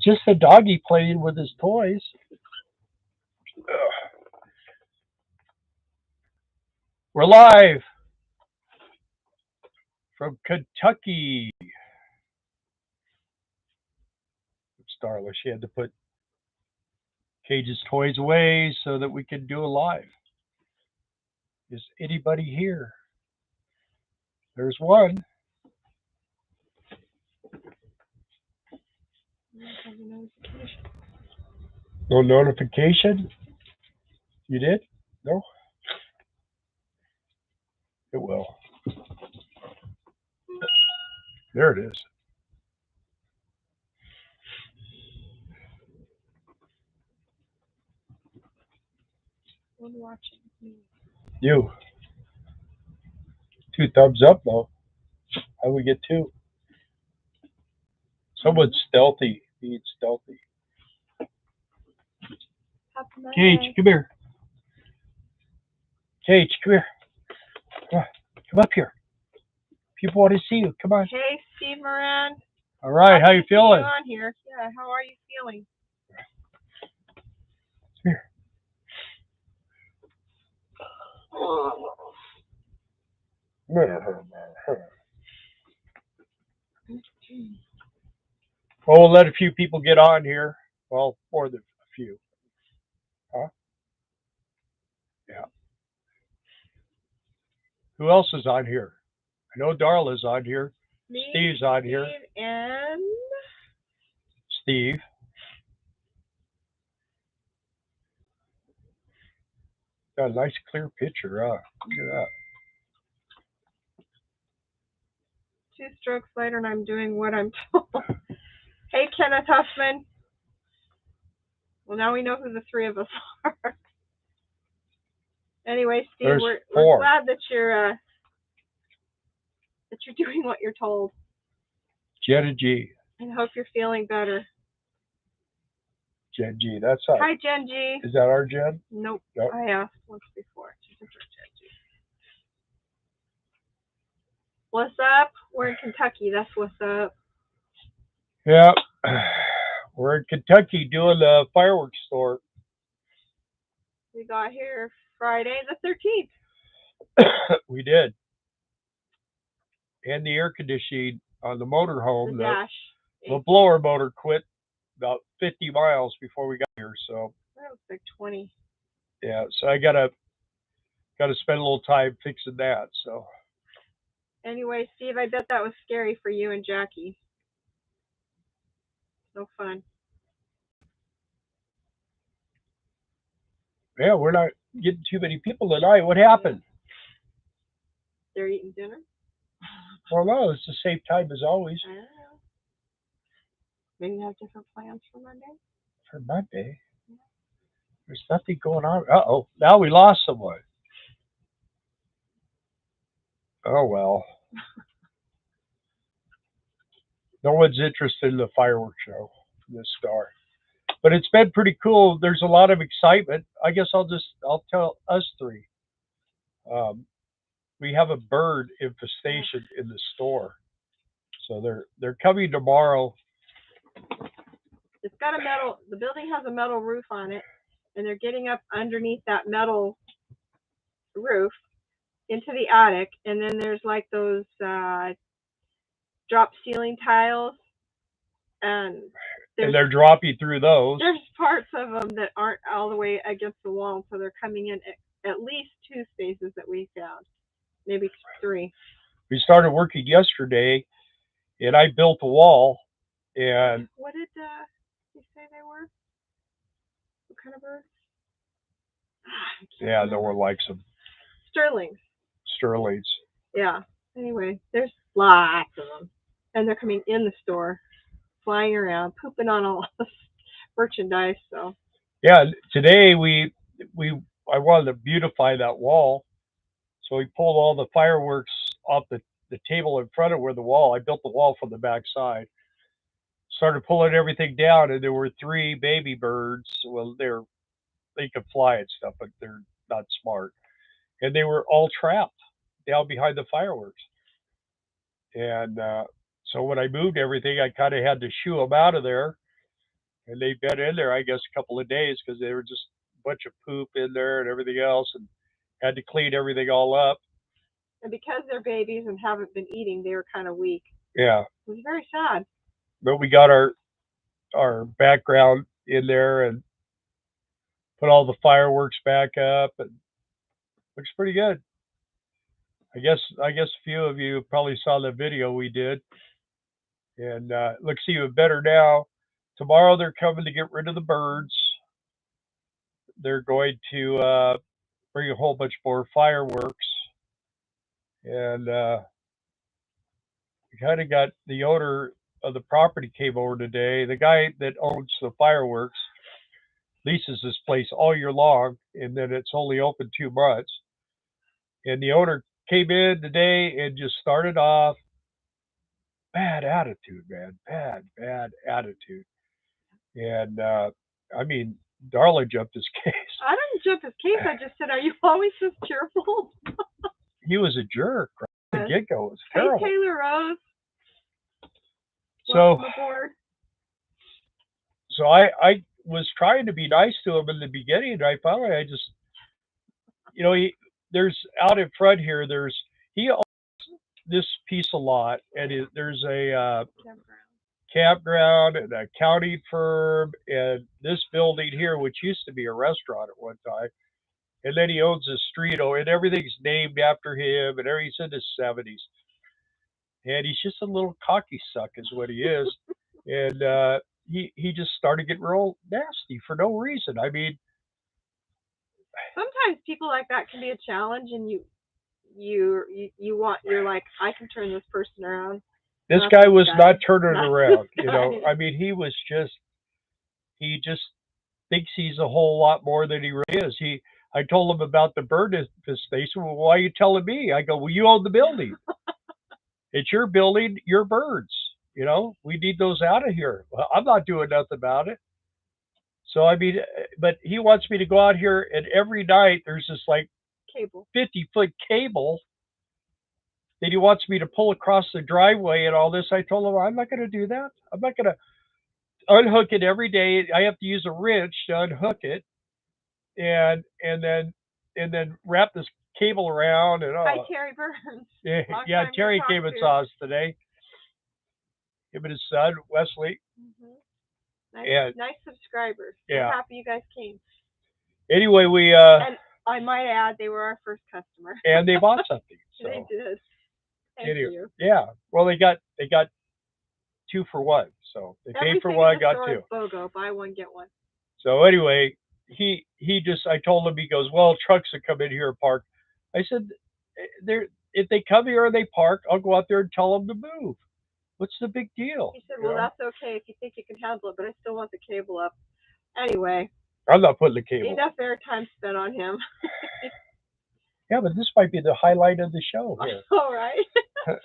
just a doggy playing with his toys. Ugh. We're live from Kentucky. Starla, she had to put Cage's toys away so that we could do a live. Is anybody here? There's one. No notification? You did? No? It will. There it is. One watching. You. 2 thumbs up though. How do we get 2? Someone's stealthy. Being stealthy. Cage, come here. Cage, come here. Come on. Come up here. People want to see you. Come on. Hey, Steve Moran. All right. How you feeling? You on here. Yeah. How are you feeling? Here. Well, we'll let a few people get on here. Well, more than a few. Huh? Yeah. Who else is on here? I know Darla's on here. Me, Steve's on here. And Steve. Got a nice clear picture, huh? Look at that. 2 strokes later, and I'm doing what I'm told. Hey, Kenneth Huffman. Well, now we know who the 3 of us are. Anyway, Steve, we're glad that you're doing what you're told. Jenna G. And hope you're feeling better. Jen G. That's us. Hi, Jen G. Is that our Jen? Nope. I asked once before. She's a Jen G. What's up? We're in Kentucky. That's what's up. Yeah. We're in Kentucky doing the fireworks store. We got here Friday the 13th. We did. And the air conditioning on the motorhome, the blower motor quit about 50 miles before we got here. So that was like 20. Yeah, so I gotta spend a little time fixing that. So anyway, Steve, I bet that was scary for you and Jackie. No fun. Yeah, we're not getting too many people tonight. What happened? They're eating dinner? Well, no, it's the same time as always. I don't know. Maybe you have different plans for Monday? For Monday? Yeah. There's nothing going on. Uh-oh, now we lost someone. Oh, well. No one's interested in the fireworks show this star. But it's been pretty cool. There's a lot of excitement. I guess I'll tell us 3. We have a bird infestation in the store. So they're coming tomorrow. It's got the building has a metal roof on it, and they're getting up underneath that metal roof into the attic, and then there's like those drop ceiling tiles, and they're dropping through those. There's parts of them that aren't all the way against the wall, so they're coming in at least 2 spaces that we found, maybe 3. We started working yesterday, and I built a wall. And what did you say they were? What kind of birds? Yeah, no one likes them. Sterlings. Sterlings. Yeah. Anyway, there's lots of them, and they're coming in the store, flying around, pooping on all the merchandise. So. Yeah, today I wanted to beautify that wall, so we pulled all the fireworks off the table in front of where the wall. I built the wall from the back side. Started pulling everything down, and there were 3 baby birds. Well, they could fly and stuff, but they're not smart. And they were all trapped down behind the fireworks. And so when I moved everything, I kind of had to shoo them out of there. and they've been in there, I guess, a couple of days because they were just a bunch of poop in there and everything else, and had to clean everything all up. And because they're babies and haven't been eating, they were kind of weak. Yeah, It was very sad. but we got our background in there and put all the fireworks back up, and looks pretty good. I guess a few of you probably saw the video we did, and it looks even better now. Tomorrow they're coming to get rid of the birds. They're going to bring a whole bunch more fireworks, and we kind of got the owner of the property came over today. The guy that owns the fireworks leases this place all year long, and then it's only open 2 months. And the owner came in today and just started off bad attitude, man, bad attitude. And I mean, Darla jumped his case. I didn't jump his case. I just said, "Are you always this cheerful?" He was a jerk right from the get go. It was Hey, terrible. Taylor Rose. So, Welcome aboard. so I was trying to be nice to him in the beginning, and I just, there's out in front here. He owns this piece of lot, and there's a campground and a accounting firm, and this building here, which used to be a restaurant at one time. And then he owns a street, and everything's named after him, and he's in his 70s. And he's just a little cocky suck, is what he is. And he just started getting real nasty for no reason. I mean, sometimes people like that can be a challenge, and you're like, I can turn this person around. this guy was not turning it around. I mean, he just thinks he's a whole lot more than he really is. I told him about the bird infestation. Well, why are you telling me? I go, well, you own the building. It's your building, your birds. We need those out of here. Well, I'm not doing nothing about it. So, I mean, but he wants me to go out here, and every night there's this like cable, 50-foot cable that he wants me to pull across the driveway and all this. I told him, I'm not going to do that. I'm not going to unhook it every day. I have to use a wrench to unhook it, and then wrap this cable around. And Hi, Terry Burns. Yeah, Terry came and saw us today. Him and his son Wesley. Nice subscribers. Yeah. I'm happy you guys came. Anyway, we and I might add, they were our first customer. And they bought something. So. They did. Thank you. Yeah. Well, they got 2 for 1. So they paid for 1, got 2. BOGO, buy one get one. So anyway, I told him, he goes, well, trucks that come in here and park. I said, if they come here and they park, I'll go out there and tell them to move. What's the big deal? He said, well, that's okay if you think you can handle it, but I still want the cable up. Anyway. I'm not putting the cable. Enough airtime spent on him. Yeah, but this might be the highlight of the show here. All right.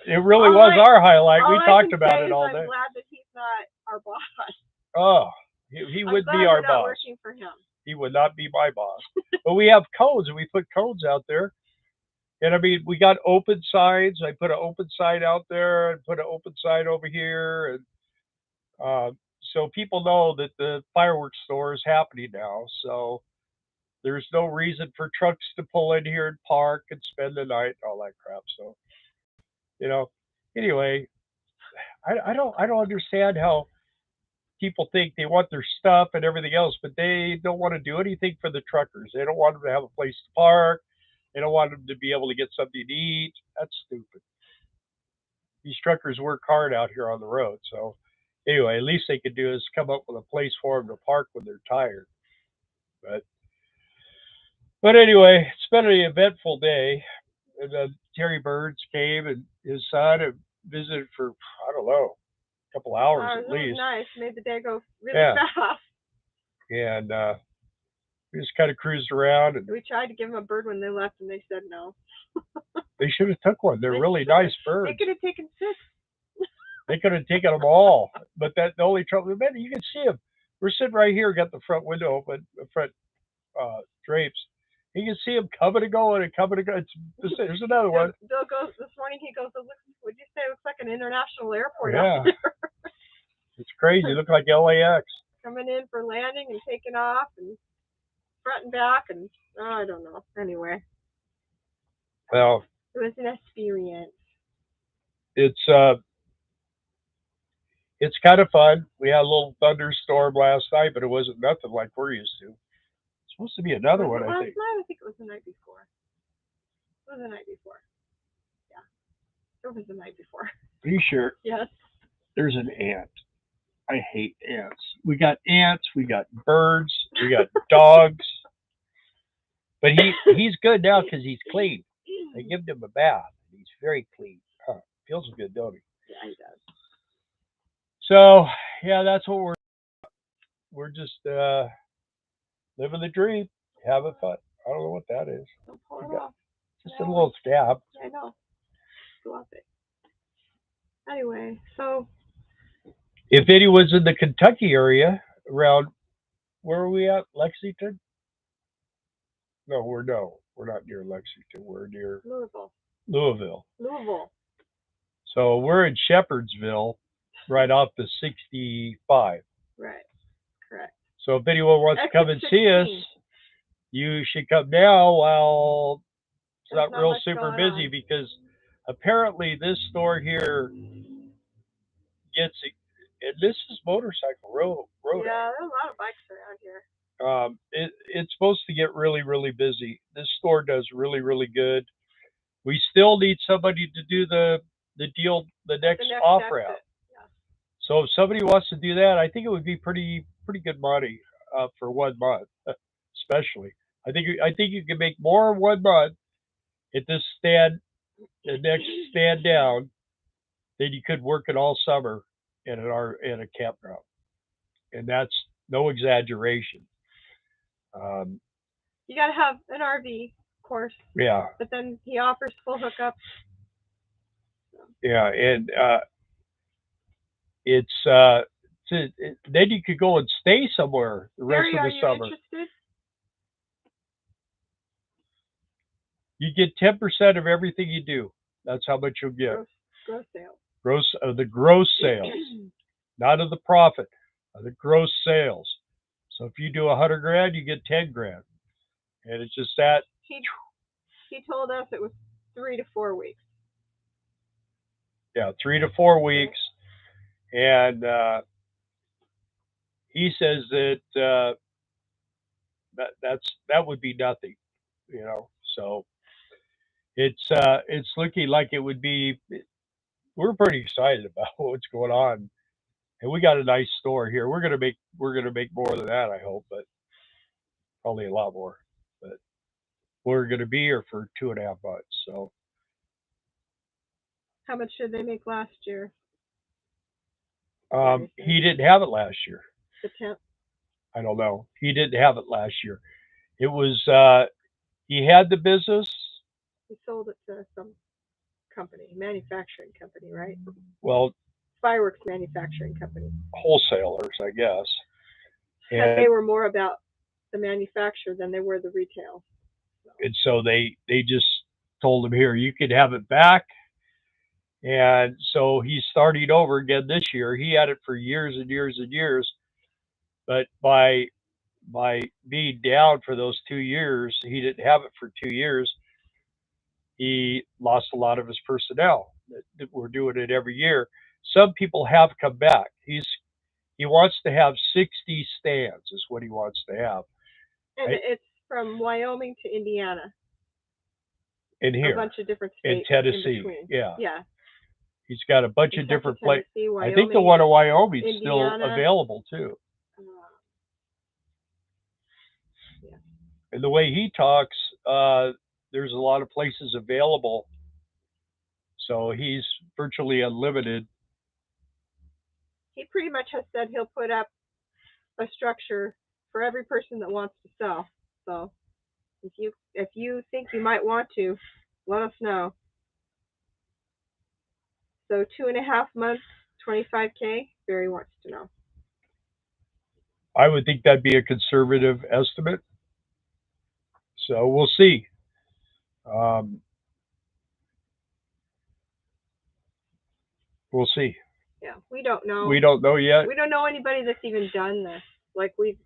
It really was our highlight. We talked about it all day. I'm glad that he's not our boss. Oh, he would be our boss. Working for him. He would not be my boss. But we have codes, and we put codes out there. And I mean, we got open signs. I put an open sign out there and put an open sign over here. And so people know that the fireworks store is happening now. So there's no reason for trucks to pull in here and park and spend the night and all that crap. So, anyway, I don't understand how people think they want their stuff and everything else, but they don't want to do anything for the truckers. They don't want them to have a place to park. They don't want them to be able to get something to eat. That's stupid. These truckers work hard out here on the road. So anyway, at least they could do is come up with a place for them to park when they're tired. But anyway, it's been an eventful day. And then Terry Burns came and his son and visited for, I don't know, a couple hours at least. Nice. Made the day go really fast. And we just kind of cruised around. And we tried to give them a bird when they left, and they said no. They should have took one. They're really nice birds. They could have taken 6. They could have taken them all. But the only trouble, man, you can see them. We're sitting right here, got the front window open, the front drapes. You can see them coming and going and coming and going. There's another one. Bill goes this morning. He goes, "Would you say it looks like an international airport?" Yeah. It's crazy. It looked like LAX. coming in for landing and taking off and front and back and I don't know. Anyway, Well, it was an experience. it's kind of fun. We had a little thunderstorm last night, but it wasn't nothing like we're used to. It's supposed to be another one, I Last think. night, I think it was the night before. It was the night before. Yeah, it was the night before. Are you sure? Yes. There's an ant. I hate ants. We got ants. We got birds. We got dogs. But he's good now because he's clean. I gave him a bath. He's very clean. Feels good, don't he? Yeah, he does. So yeah, that's what we're just living the dream, having fun. I don't know what that is. Don't pull it off. Just a little scab. I know. Go off it. Anyway, so if anyone's in the Kentucky area around, where are we at? Lexington? No, we're not near Lexington. We're near Louisville. So we're in Shepherdsville, right off the 65. Right. Correct. So if anyone wants to come and see us, you should come now while it's not real super busy because apparently this store here gets, and this is motorcycle road. Yeah, there's a lot of bikes around here. It's supposed to get really, really busy. This store does really, really good. We still need somebody to do the deal, the next off ramp. Yeah. So if somebody wants to do that, I think it would be pretty good money for 1 month, especially. I think you can make more in 1 month at this the next stand down, than you could work it all summer in a campground, and that's no exaggeration. You got to have an RV, of course. Yeah. But then he offers full hookup. Yeah, and then you could go and stay somewhere the rest of the summer. Interested? You get 10% of everything you do. That's how much you'll get. Gross sales. The gross sales, not of the profit, of the gross sales. So if you do 100 grand, you get 10 grand, and it's just that. He told us it was 3 to 4 weeks. Yeah, 3 to 4 weeks, and he says that that would be nothing, you know. So it's looking like it would be. We're pretty excited about what's going on, and we got a nice store here. We're gonna make more than that, I hope, but probably a lot more. But we're gonna be here for 2.5 months. So how much did they make last year? He didn't have it last year. The 10th? I don't know. He didn't have it last year. It was he had the business. He sold it to some company, manufacturing company, right? Well, fireworks manufacturing company. Wholesalers, I guess. And they were more about the manufacturer than they were the retail. And so they just told him, here, you could have it back. And so he's starting over again this year. He had it for years and years and years. But by being down for those 2 years, he didn't have it for 2 years. He lost a lot of his personnel that were doing it every year. Some people have come back. He wants to have 60 stands is what he wants to have. And it's from Wyoming to Indiana. In here. A bunch of different states. In Tennessee. In between. Yeah. Yeah. He's got a bunch of different places. I think the one in Wyoming is still available too. Yeah. And the way he talks, there's a lot of places available. So he's virtually unlimited. He pretty much has said he'll put up a structure for every person that wants to sell. So if you think you might want to, let us know. So 2.5 months, 25K. Barry wants to know. I would think that'd be a conservative estimate. So we'll see. We'll see. Yeah, we don't know. We don't know yet. We don't know anybody that's even done this. Like we've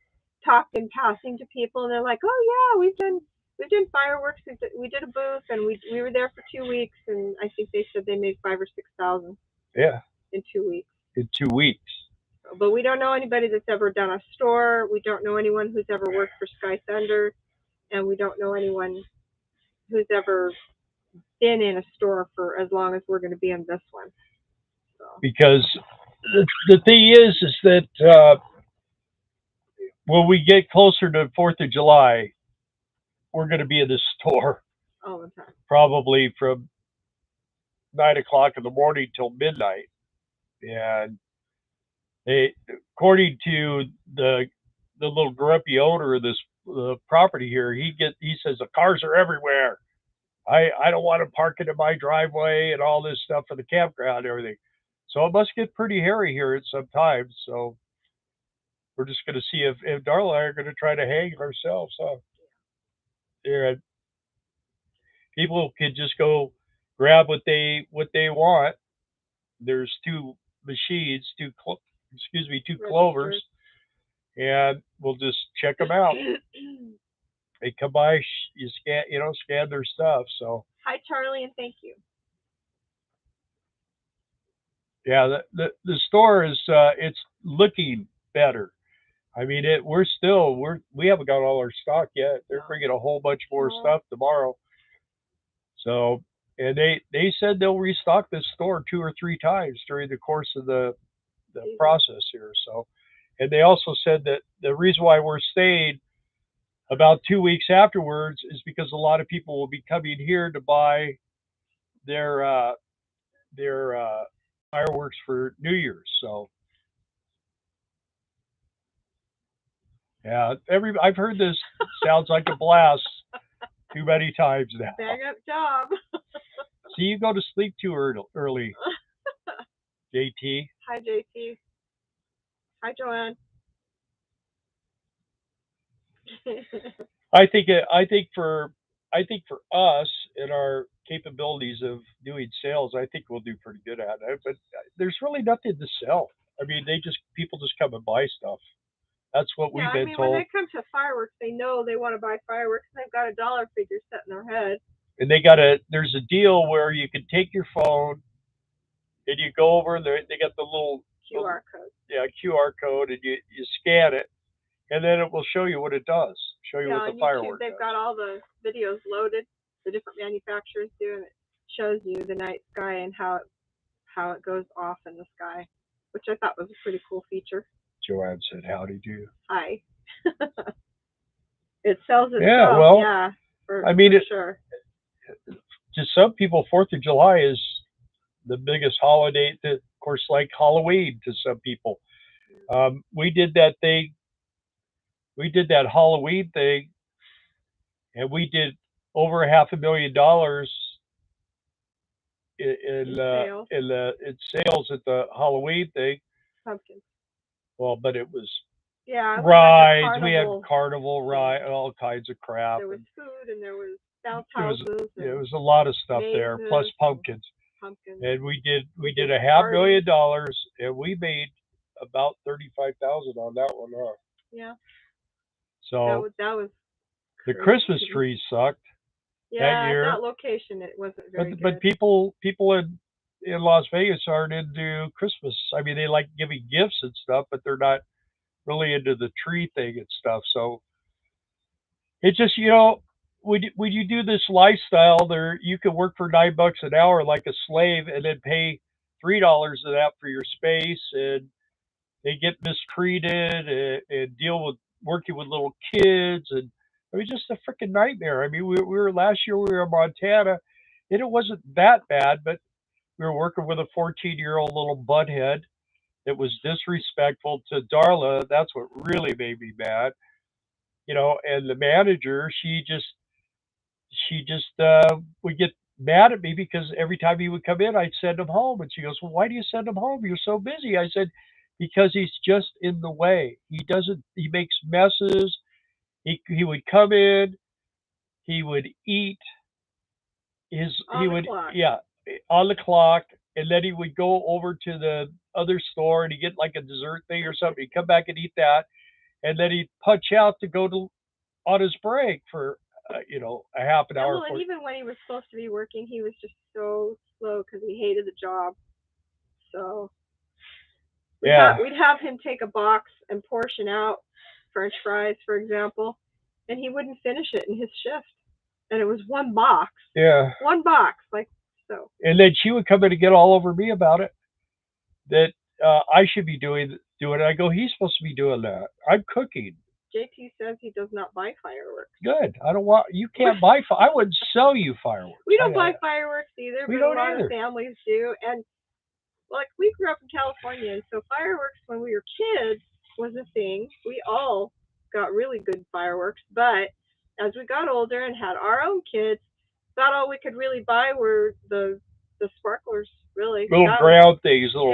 talked in passing to people, and they're like, "Oh yeah, we've done fireworks. We did a booth, and we were there for 2 weeks, and I think they said they made 5,000 or 6,000. Yeah. In 2 weeks. In 2 weeks. But we don't know anybody that's ever done a store. We don't know anyone who's ever worked for Sky Thunder, and we don't know anyone who's ever been in a store for as long as we're going to be in this one. So. Because the thing is that when we get closer to 4th of July, we're going to be in the store all the time, probably from 9 o'clock in the morning till midnight, and according to the little grumpy owner of this property here, he says the cars are everywhere. I don't want to park it in my driveway and all this stuff for the campground and everything. So it must get pretty hairy here at some time. So we're just going to see if Darla and I are going to try to hang ourselves. Huh? And people can just go grab what they want. There's two machines, two clovers, and we'll just check them out. They come by, you scan their stuff. So hi, Charlie, and thank you. Yeah, the store is it's looking better. I mean, we haven't got all our stock yet. They're bringing a whole bunch more stuff tomorrow. So, and they said they'll restock this store 2 or 3 times during the course of the process here. So, and they also said that the reason why we're staying about 2 weeks afterwards is because a lot of people will be coming here to buy their fireworks for New Year's. So yeah, I've heard this sounds like a blast too many times now. Bang up job. See, you go to sleep too early. JT. Hi, JT. Hi, Joanne. I think for us and our capabilities of doing sales, I think we'll do pretty good at it. But there's really nothing to sell. I mean, people just come and buy stuff. That's what we've been told. When they come to fireworks, they know they want to buy fireworks, and they've got a dollar figure set in their head. And there's a deal where you can take your phone and you go over, and they got the little QR code. Yeah, QR code, and you scan it, and then it will show you what it does. Show you what the fireworks. They've got all the videos loaded, the different manufacturers do, and it shows you the night sky and how it goes off in the sky, which I thought was a pretty cool feature. Joanne said, "Howdy do." Hi. It sells itself. Yeah, well, yeah. For sure. To some people, 4th of July is the biggest holiday. Of course, like Halloween to some people. We did that thing. We did that Halloween thing, and we did over $500,000 in sales at the Halloween thing. Pumpkins. Well, but it was rides. Like we had carnival ride, all kinds of crap. There was food and there was bounce houses. It was a lot of stuff there, plus pumpkins. And we did $500,000, and we made about 35,000 on that one, huh? Yeah. So that was the Christmas trees sucked. Yeah, that year. That location it wasn't very good. But people in Las Vegas aren't into Christmas. I mean, they like giving gifts and stuff, but they're not really into the tree thing and stuff. So it's just, when you do this lifestyle, you can work for $9 an hour like a slave, and then pay $3 of that for your space, and they get mistreated and deal with working with little kids, and it was just a freaking nightmare. I mean, we were last year we were in Montana, and it wasn't that bad, but we were working with a 14-year-old little butthead that was disrespectful to Darla. That's what really made me mad, and the manager, she just would get mad at me because every time he would come in, I'd send him home. And she goes, "Well, why do you send him home? You're so busy." I said, "Because he's just in the way. He makes messes. He would come in, he would eat on the clock, and then he would go over to other store and he'd get like a dessert thing or something. He'd come back and eat that, and then he'd punch out to go to on his break for a half an Yeah, hour. well, and even when he was supposed to be working, he was just so slow because he hated the job. So we'd have him take a box and portion out French fries, for example, and he wouldn't finish it in his shift. And it was one box. Yeah. One box, like so. And then she would come in and get all over me about it. That I should be doing it. I go, he's supposed to be doing that. I'm cooking. JT says he does not buy fireworks. Good. I don't want. You can't buy. I wouldn't sell you fireworks. We don't buy fireworks either, we but don't a lot either. of families do. And like we grew up in California, and so fireworks when we were kids was a thing. We all got really good fireworks, but as we got older and had our own kids, about all we could really buy were the sparklers, really. Little brown things, little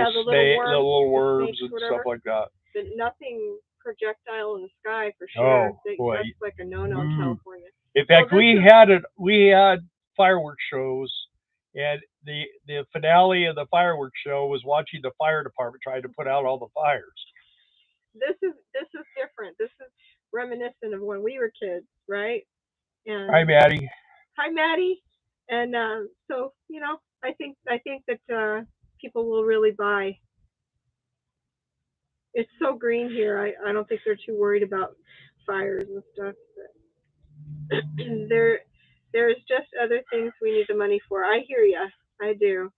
worms snakes, and whatever. stuff like that. But nothing projectile in the sky for sure. Oh, boy. That's like a no-no in California. In fact, we had fireworks shows, and the finale of the fireworks show was watching the fire department trying to put out all the fires. This is different. This is reminiscent of when we were kids, right? And hi, Maddie. Hi, Maddie. And so I think that people will really buy. It's so green here. I don't think they're too worried about fires and stuff. But there's just other things we need the money for. I hear ya. I do. You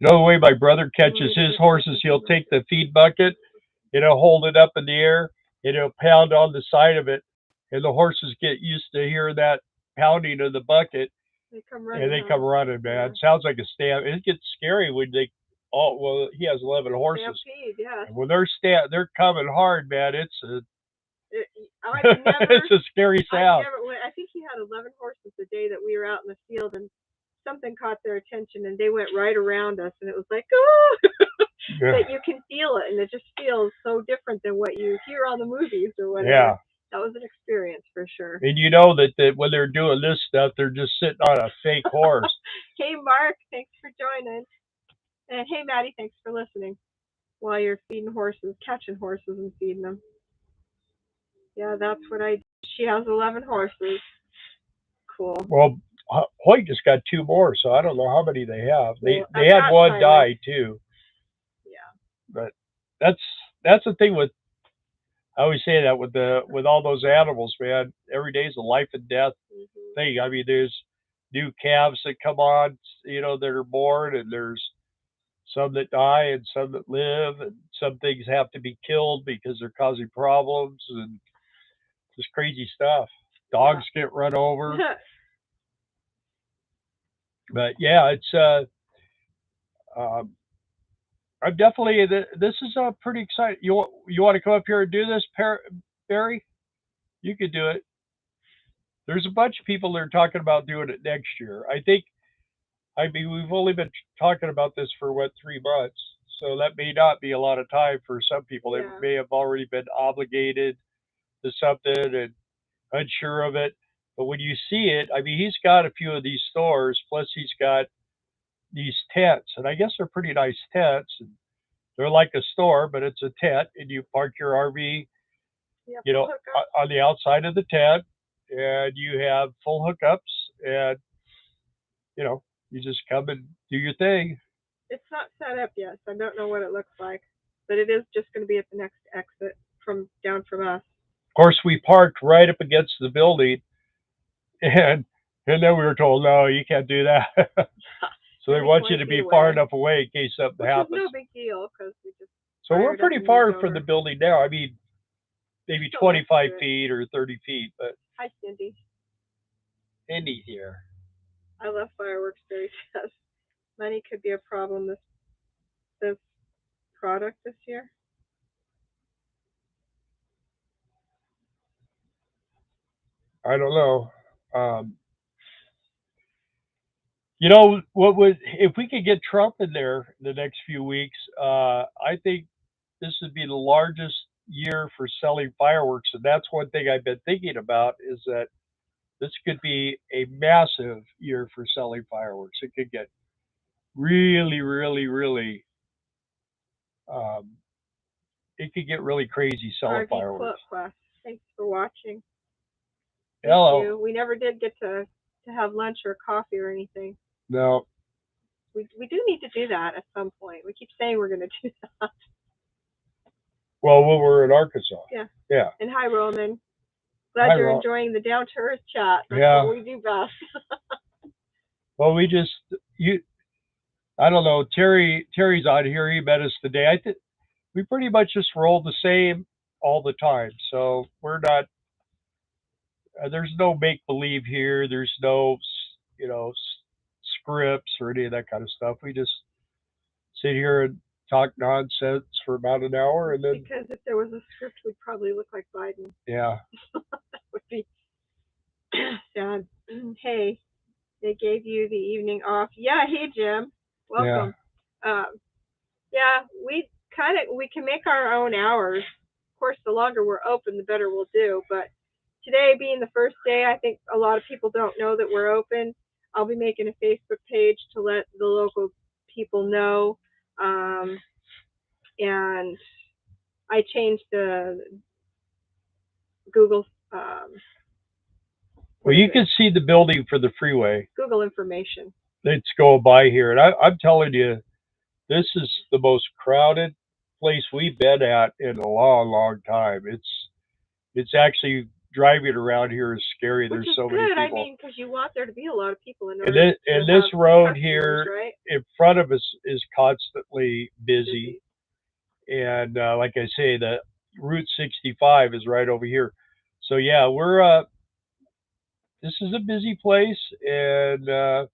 know the way my brother catches his horses? He'll take the feed bucket, he'll hold it up in the air, and he'll pound on the side of it, and the horses get used to hearing that pounding of the bucket. They come running. And they come running, man. Yeah. Sounds like a stamp. It gets scary when they. Oh well, he has 11 horses. Stampede, yeah. And when they're coming hard, man. It's a. Never, it's a scary sound. I think he had 11 horses the day that we were out in the field, and something caught their attention, and they went right around us, and it was like, oh! Yeah. But you can feel it, and it just feels so different than what you hear on the movies or whatever. Yeah. That was an experience for sure. And you know that when they're doing this stuff, they're just sitting on a fake horse. Hey, Mark, thanks for joining. And hey, Maddie, thanks for listening while you're feeding horses, catching horses and feeding them. Yeah, that's what I do. She has 11 horses. Cool. Well, Hoyt just got 2 more, so I don't know how many they have. They had one die, too. Yeah. But that's the thing with. I always say that with all those animals, man. Every day is a life and death thing. I mean, there's new calves that come on, that are born, and there's some that die and some that live, and some things have to be killed because they're causing problems and just crazy stuff. Dogs get run over. But yeah, it's I'm definitely. This is pretty exciting. You want to come up here and do this, Barry? You could do it. There's a bunch of people that are talking about doing it next year. We've only been talking about this for 3 months, so that may not be a lot of time for some people. They may have already been obligated to something and unsure of it. But when you see it, he's got a few of these stores, plus he's got these tents, and I guess they're pretty nice tents. And they're like a store, but it's a tent, and you park your RV, on the outside of the tent, and you have full hookups, and you just come and do your thing. It's not set up yet, so I don't know what it looks like, but it is just going to be at the next exit down from us. Of course, we parked right up against the building, and then we were told, no, you can't do that. So they want you to be far enough away in case something happens. Which is no big deal, because we just. So we're pretty far from the building now. Maybe 25 feet or 30 feet, but. Hi, Cindy. Cindy here. I love fireworks, Barry says. Money could be a problem this product this year. I don't know. If we could get Trump in there the next few weeks, I think this would be the largest year for selling fireworks. And that's one thing I've been thinking about, is that this could be a massive year for selling fireworks. It could get really, really, really it could get really crazy selling RV fireworks. Quote Quest. Thanks for watching. Thank Hello. you. We never did get to have lunch or coffee or anything. No. We do need to do that at some point. We keep saying we're going to do that. Well, when we're in Arkansas. Yeah. Yeah. And hi, Roman. Glad you're enjoying the down to earth chat. That's what we do best. Well, I don't know. Terry's out here. He met us today. I think we pretty much just roll the same all the time. So we're not. There's no make believe here. There's no, scripts or any of that kind of stuff. We just sit here and talk nonsense for about an hour, and then. Because if there was a script, we'd probably look like Biden. Yeah. That would be sad. Hey, they gave you the evening off. Yeah. Hey, Jim. Welcome. Yeah. We can make our own hours. Of course, the longer we're open, the better we'll do. But today being the first day, I think a lot of people don't know that we're open. I'll be making a Facebook page to let the local people know. And I changed the Google. Well, you can see the building for the freeway. Google information. That's going by here, and I'm telling you, this is the most crowded place we've been at in a long, long time. It's actually driving around here is scary. There's so many people. I mean, because you want there to be a lot of people in this road here right? in front of us is constantly busy. And like I say, the Route 65 is right over here. So yeah, we're this is a busy place, and I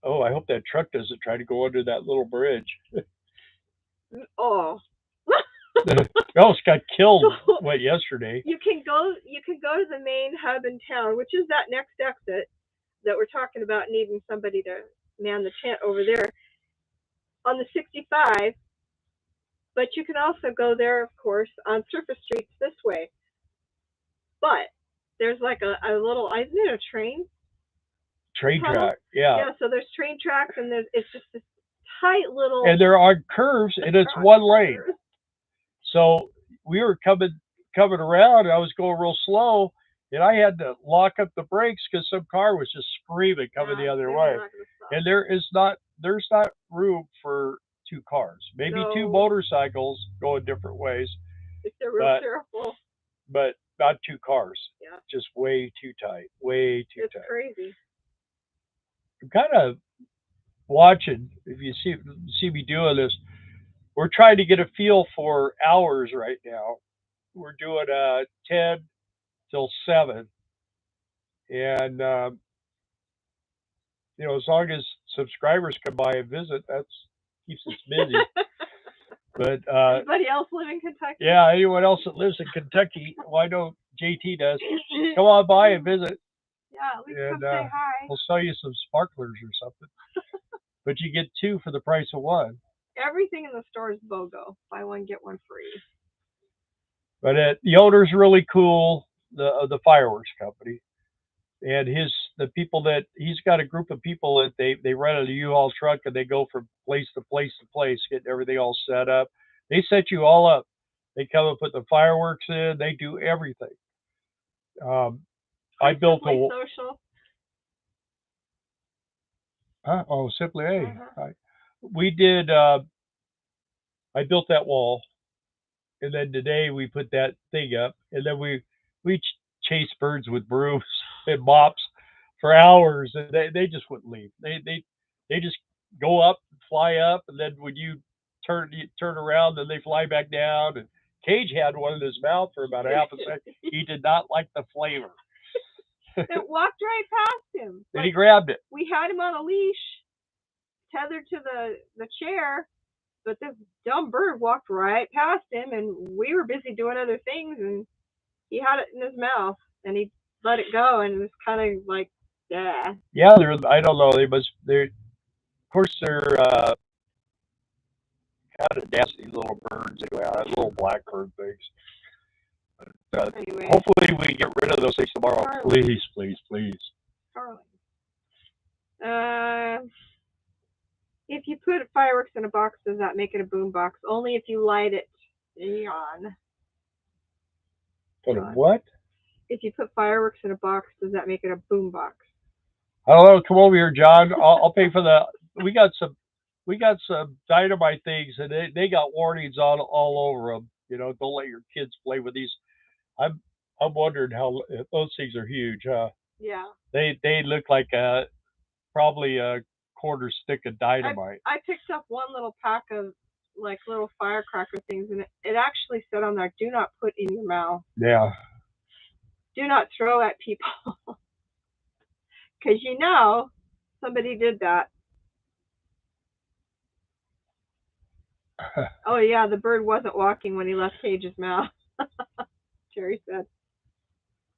hope that truck doesn't try to go under that little bridge. Oh. Almost got killed yesterday. You can go to the main hub in town, which is that next exit that we're talking about, needing somebody to man the tent over there on the 65. But you can also go there, of course, on surface streets this way. But there's like a little, isn't it a train track? Yeah, so there's train tracks, and it's just this tight little, and there are curves, and it's one lane. So we were coming around, and I was going real slow, and I had to lock up the brakes because some car was just screaming coming the other way. And there's not room for two cars, maybe two motorcycles going different ways. If they're real careful. But not two cars. Yeah. Just way too tight. Way too tight. It's crazy. I'm kind of watching. If you see me doing this, we're trying to get a feel for hours right now. We're doing 10 till 7, and as long as subscribers come by and visit, that keeps us busy. But anybody else live in Kentucky? Yeah, anyone else that lives in Kentucky, why don't JT does? Come on by and visit. Yeah, we can come say hi. We'll sell you some sparklers or something. But you get 2 for the price of 1. Everything in the store is BOGO. Buy one, get one free. But the owner's really cool, the fireworks company. And the people that he's got a group of people that they rent a U-Haul truck, and they go from place to place to place, getting everything all set up. They set you all up. They come and put the fireworks in. They do everything. I built a social. Simply A. Uh-huh. We did. I built that wall, and then today we put that thing up, and then we chased birds with brooms and mops for hours, and they just wouldn't leave. They just go up, fly up, and then when you turn around, then they fly back down. And Cage had one in his mouth for about a half a second. He did not like the flavor. It walked right past him. And he grabbed it. We had him on a leash, tethered to the chair, but this dumb bird walked right past him, and we were busy doing other things, and he had it in his mouth, and he let it go, and it was kind of like, yeah. Yeah, I don't know. Of course, they're kind of nasty little birds. Little blackbird things. Anyway. Hopefully we get rid of those things tomorrow. Please, please, please. Starling. If you put fireworks in a box, does that make it a boom box? Only if you light it. Yawn. Put a what? If you put fireworks in a box, does that make it a boom box? I don't know. Come over here, John. I'll pay for the. We got some dynamite things, and they got warnings all over them. You know, don't let your kids play with these. I'm wondering how those things are huge. Yeah. They look like probably a quarter stick of dynamite. I picked up one little pack of like little firecracker things, and it actually said on there, "Do not put in your mouth. Yeah. Do not throw at people," because you know somebody did that. Oh yeah, the bird wasn't walking when he left Cage's mouth. Terry said.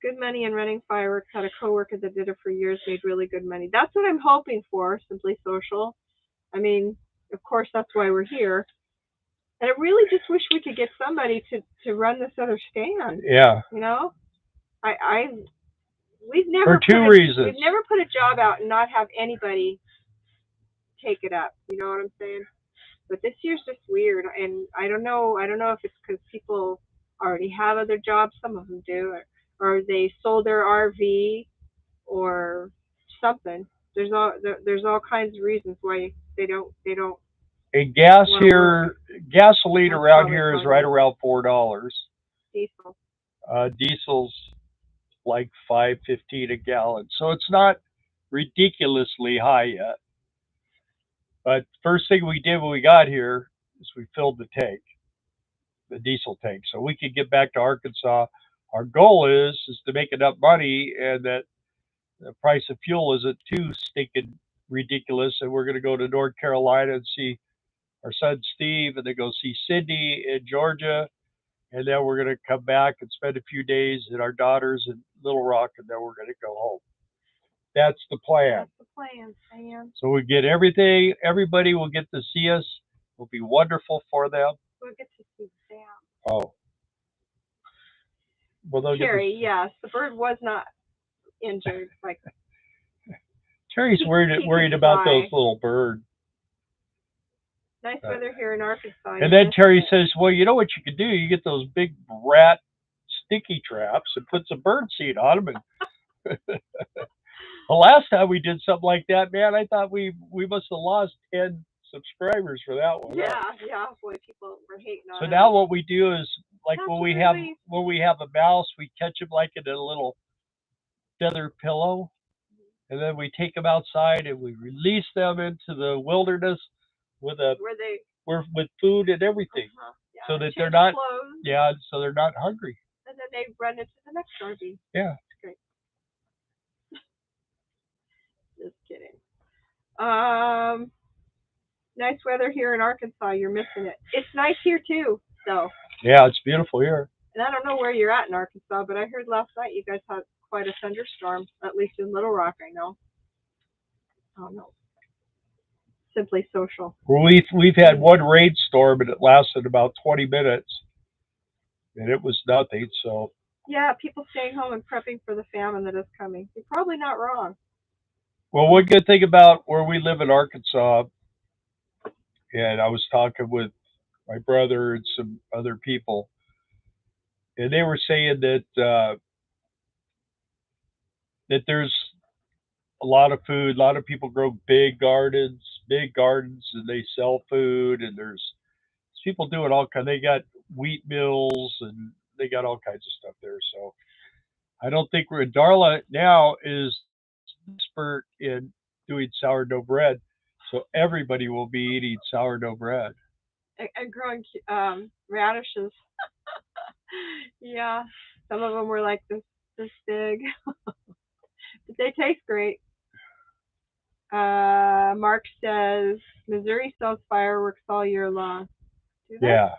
Good money in running fireworks. Had a coworker that did it for years, made really good money. That's what I'm hoping for, Simply Social. I mean, of course, that's why we're here. And I really just wish we could get somebody to run this other stand. Yeah. You know, we've never for two reasons. We've never put a job out and not have anybody take it up. You know what I'm saying? But this year's just weird, and I don't know if it's because people already have other jobs. Some of them do, or they sold their RV, or something. There's all kinds of reasons why they don't. And gasoline around here is right around $4. Diesel. Diesel's like $5.15 a gallon, so it's not ridiculously high yet. But first thing we did when we got here is we filled the tank, the diesel tank, so we could get back to Arkansas. Our goal is to make enough money and that the price of fuel isn't too stinking ridiculous, and we're going to go to North Carolina and see our son Steve, and then go see Cindy in Georgia, and then we're going to come back and spend a few days at our daughters in Little Rock, and then we're going to go home. That's the plan. That's the plan, Sam. So we get everything. Everybody will get to see us. It'll be wonderful for them. We'll get to see Sam. Oh. Well, Terry, yes, the bird was not injured. Like Terry's worried about those little birds. Nice weather here in Arkansas. And then Terry says, well, you know what you could do? You get those big rat sticky traps and put some bird seed on them. And the last time we did something like that, man, I thought we must have lost 10 subscribers for that one. Yeah. Boy, people were hating on it. So now what we do is, like, when we have a mouse, we catch them like in a little feather pillow, and then we take them outside and we release them into the wilderness with food and everything, so that they're not hungry. And then they run into the next RV. Yeah. Great. Just kidding. Nice weather here in Arkansas. You're missing it. It's nice here too, though. Yeah, it's beautiful here. And I don't know where you're at in Arkansas, but I heard last night you guys had quite a thunderstorm, at least in Little Rock, I know. Oh no. Simply Social. Well, we've had one rainstorm, and it lasted about 20 minutes, and it was nothing. So yeah, people staying home and prepping for the famine that is coming. You're probably not wrong. Well, one good thing about where we live in Arkansas, and I was talking with my brother and some other people, and they were saying that there's a lot of food. A lot of people grow big gardens, and they sell food. And there's people doing all kinds. They got wheat mills, and they got all kinds of stuff there. So I don't think Darla now is expert in doing sourdough bread. So everybody will be eating sourdough bread. And growing radishes. Yeah, some of them were like this big, but they taste great. Mark says Missouri sells fireworks all year long. Do they? Yeah.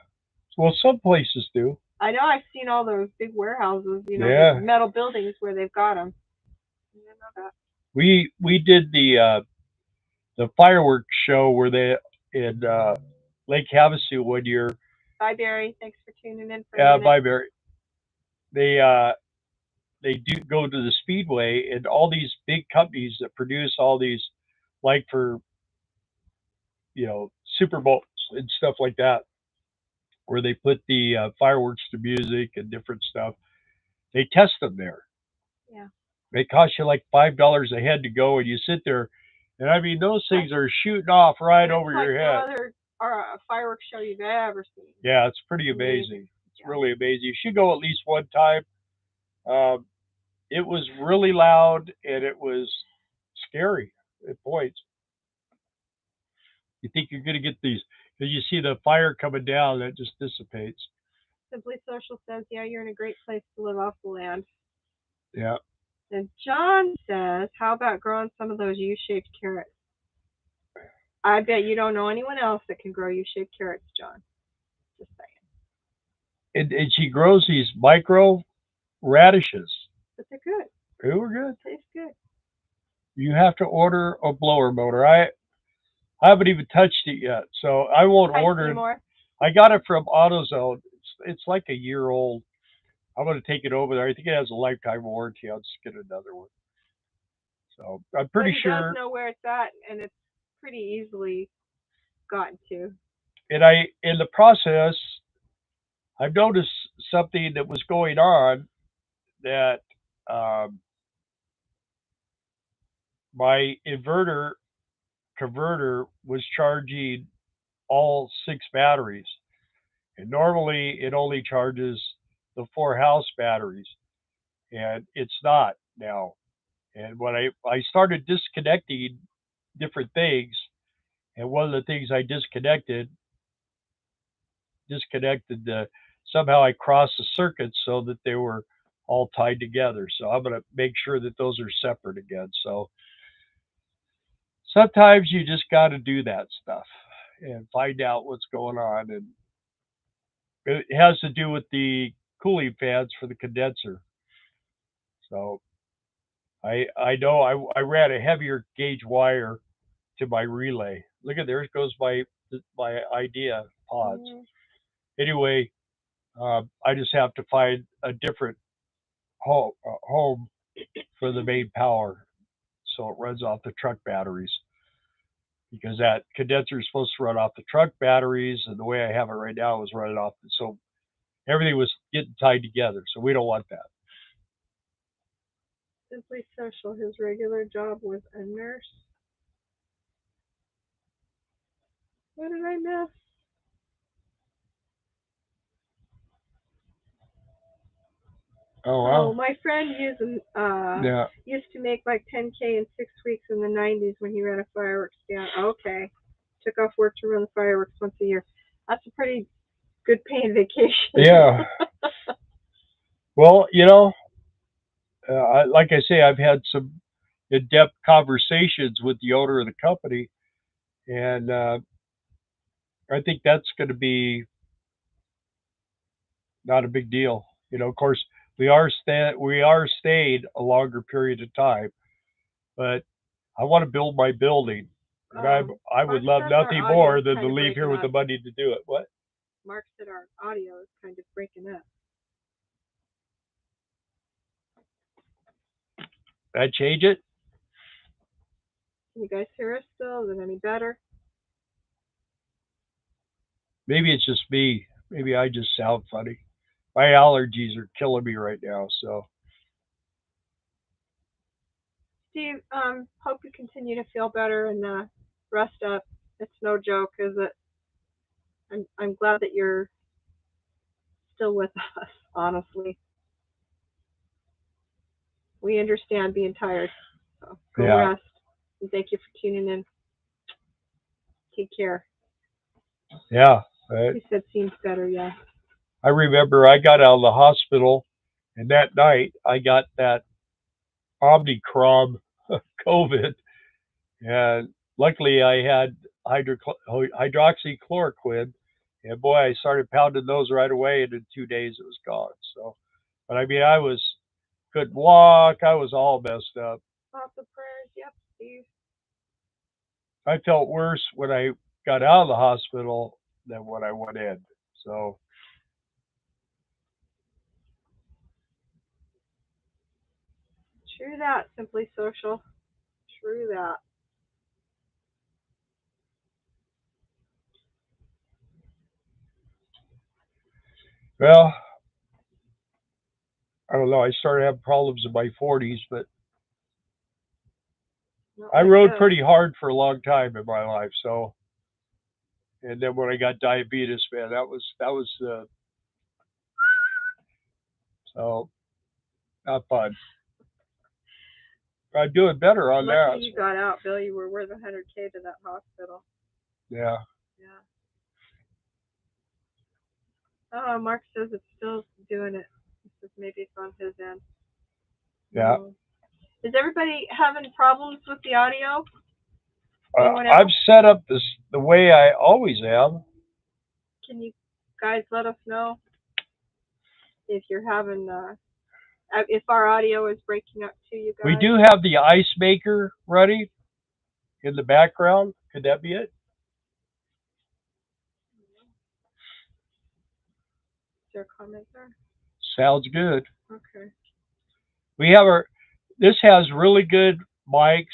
Well, some places do. I know. I've seen all those big warehouses, the metal buildings where they've got them. I didn't know that. We did the fireworks show where they in Lake Havasu one year. Bye, Barry. Thanks for tuning in. Bye, Barry. They do go to the Speedway, and all these big companies that produce all these, like for Super Bowls and stuff like that, where they put the fireworks to music and different stuff. They test them there. Yeah. They cost you like $5 a head to go, and you sit there, and I mean those things are shooting off right And it's over like your no head. other fireworks show you've ever seen. Yeah, it's pretty It's amazing. amazing. It's Yeah. really amazing. You should go at least one time. Um, it was really loud and it was scary at points. You think you're going to get these, because you see the fire coming down, that just dissipates. Simply Social says, yeah, you're in a great place to live off the land. Yeah. And John says, how about growing some of those U-shaped carrots? I bet you don't know anyone else that can grow U-shaped carrots, John. Just saying. And she grows these micro radishes. But they're good. They were good. Tastes good. You have to order a blower motor. I haven't even touched it yet, so I won't order it. Anymore. I got it from AutoZone. It's like a year old. I'm going to take it over there. I think it has a lifetime warranty. I'll just get another one. So I'm pretty sure. He does know where it's at, and it's pretty easily gotten to. And in the process, I've noticed something that was going on, that my inverter converter was charging all 6 batteries, and normally it only charges the 4 house batteries, and it's not now. And when I started disconnecting different things, and one of the things I disconnected somehow I crossed the circuits so that they were all tied together. So I'm going to make sure that those are separate again. So sometimes you just got to do that stuff and find out what's going on. And it has to do with the cooling fans for the condenser. So I know I ran a heavier gauge wire to my relay. Look at, there goes my idea pods. Anyway, I just have to find a different home for the main power, so it runs off the truck batteries, because that condenser is supposed to run off the truck batteries, and the way I have it right now is running off. So everything was getting tied together, so we don't want that. Simply Social, his regular job was a nurse. What did I miss? Oh, wow. Oh, my friend used to make like 10K in 6 weeks in the 90s when he ran a fireworks stand. Okay. Took off work to run the fireworks once a year. That's a pretty good paying vacation. Yeah. Well, like I say, I've had some in-depth conversations with the owner of the company, and I think that's going to be not a big deal. Of course, we are staying a longer period of time, but I want to build my building, and I would love nothing more than to leave here with the money to do it. What? Mark said our audio is kind of breaking up. Did I change it? Can you guys hear us still? Is it any better? Maybe it's just me. Maybe I just sound funny. My allergies are killing me right now, so. Steve, hope you continue to feel better and rest up. It's no joke, is it? I'm glad that you're still with us, honestly. We understand being tired. So go rest. And thank you for tuning in. Take care. Yeah. You said seems better, yeah. I remember I got out of the hospital, and that night I got that Omicron COVID, and luckily I had hydroxychloroquine, and boy, I started pounding those right away, and in 2 days it was gone. So, but I mean, couldn't walk. I was all messed up. Lots of prayers, yep, Steve. I felt worse when I got out of the hospital than when I went in. So. True that, Simply Social. True that. Well, I don't know. I started having problems in my 40s, but Not I like rode this. pretty hard for a long time in my life. So, and then when I got diabetes, man, that was so not fun. I'm doing better on that. Lucky you got out, Bill. You were worth 100K to that hospital. Yeah. Yeah. Oh, Mark says it's still doing it. He says maybe it's on his end. Yeah. No. Is everybody having problems with the audio? I've set up this the way I always have. Can you guys let us know if you're having if our audio is breaking up to you guys? We do have the ice maker ready in the background. Could that be it? Is there a comment there? Sounds good. Okay. We have our. This has really good mics.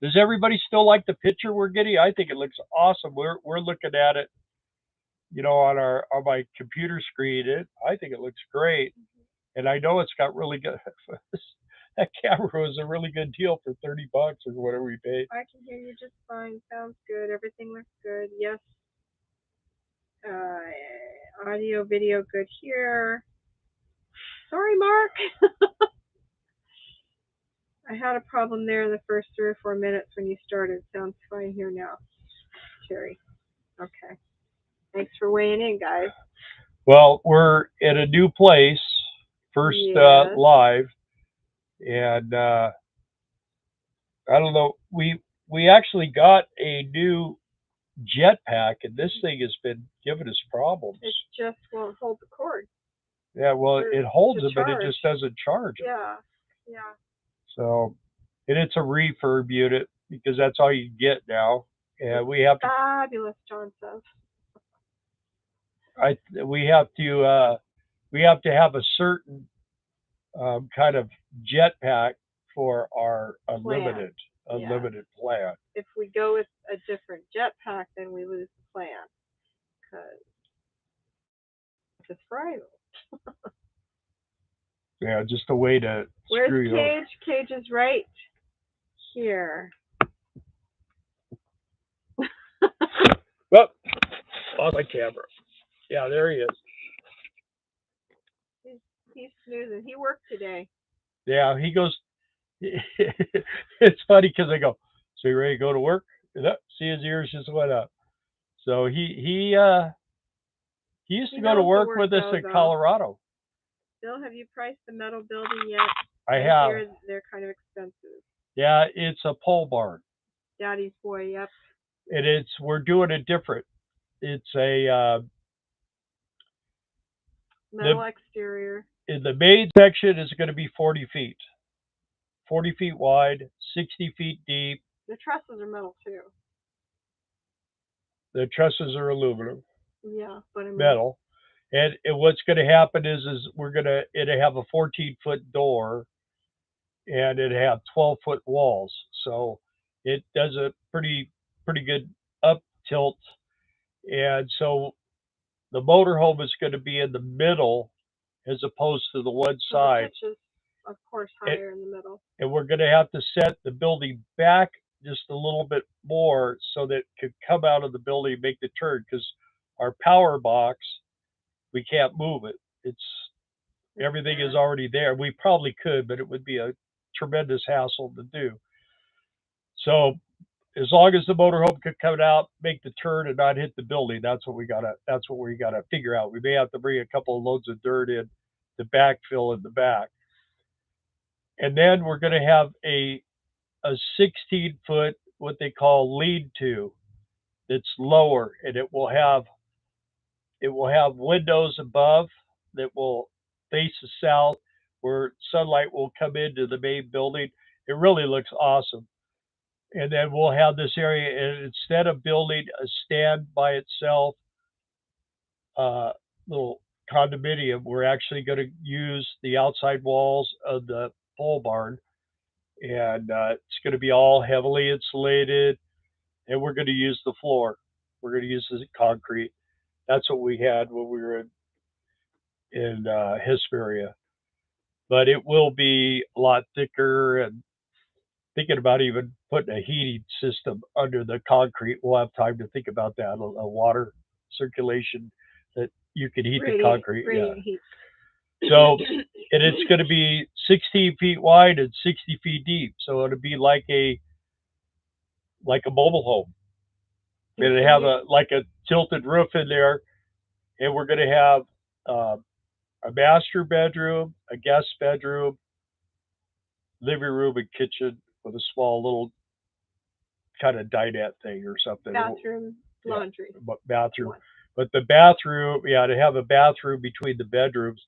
Does everybody still like the picture we're getting? I think it looks awesome. We're looking at it, on my computer screen. I think it looks great, and I know it's got really good. That camera was a really good deal for $30 or whatever we paid. I can hear you just fine. Sounds good. Everything looks good. Yes. Audio, video, good here. Sorry, Mark. I had a problem there in the first 3 or 4 minutes when you started. Sounds fine here now, Terry. Okay. Thanks for weighing in, guys. Well, we're at a new place, first Yes. live, and I don't know. We actually got a new jetpack, and this thing has been giving us problems. It just won't hold the cord. Yeah, well, it holds it, but it just doesn't charge it. Yeah, yeah. So, and it's a refurb unit because that's all you get now. And we have to. Fabulous, John says. We have to have a certain kind of jetpack for our unlimited plan. If we go with a different jetpack, then we lose the plan because it's fragile. Yeah, just a way to screw you. Where's Cage? Cage is right here. Well, on my camera. Yeah, there he is. He's snoozing. He worked today. Yeah, he goes. It's funny because I go, "So you ready to go to work?" See, his ears just went up. So he used to go to work with us in Colorado. Bill, have you priced the metal building yet? I have. Hear they're kind of expensive. Yeah, it's a pole barn. Daddy's boy, yep. And we're doing it different. It's a metal exterior. In the main section is going to be 40 feet. 40 feet wide, 60 feet deep. The trusses are metal too. The trusses are aluminum. Yeah, but metal. And what's going to happen is it'll have a 14-foot door, and it'll have 12-foot walls. So it does a pretty good up tilt. And so the motorhome is going to be in the middle as opposed to the one side. The pitch is, of course, higher in the middle. And we're going to have to set the building back just a little bit more so that it could come out of the building and make the turn, because our power box, we can't move it. Everything is already there. We probably could, but it would be a tremendous hassle to do. So as long as the motorhome could come out, make the turn, and not hit the building, that's what we gotta figure out. We may have to bring a couple of loads of dirt in to backfill in the back. And then we're gonna have a 16-foot, what they call lean-to, that's lower, and it will have windows above that will face the south, where sunlight will come into the main building. It really looks awesome. And then we'll have this area, and instead of building a stand by itself, little condominium, we're actually going to use the outside walls of the pole barn, and it's going to be all heavily insulated, and we're going to use the floor. We're going to use the concrete. That's what we had when we were in Hesperia, but it will be a lot thicker. And thinking about even putting a heating system under the concrete. We'll have time to think about that. A water circulation that you can heat the concrete. Yeah. Heat. So, and it's going to be 16 feet wide and 60 feet deep. So it'll be like a mobile home. We're going to have a tilted roof in there, and we're going to have a master bedroom, a guest bedroom, living room, and kitchen with a small little kind of dinette thing or something. Bathroom, laundry. Yeah, bathroom. But the bathroom, to have a bathroom between the bedrooms,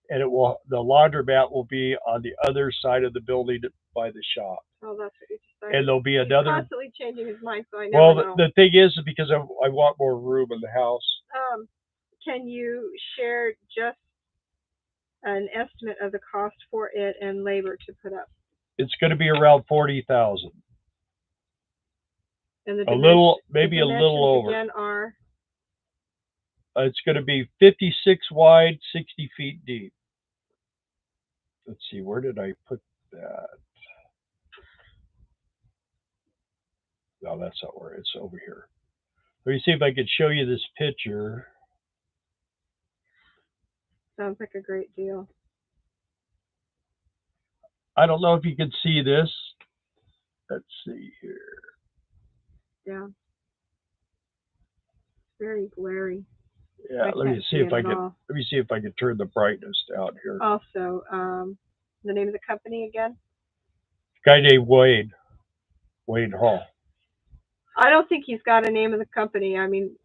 and the laundromat will be on the other side of the building by the shop. Oh, that's what you decided. And there'll be another. He's constantly changing his mind, so I never know. The thing is because I want more room in the house. Can you share just an estimate of the cost for it and labor to put up? It's going to be around 40,000. And a little over. Again are. It's going to be 56 wide, 60 feet deep. Let's see, where did I put that? No, that's not where it's over here. Let me see if I could show you this picture. Sounds like a great deal. I don't know if you can see this. Let's see here. Yeah. Very glary. Yeah, let me see if I can turn the brightness down here. Also, the name of the company again? Guy named Wayne Hall. I don't think he's got a name of the company. I mean,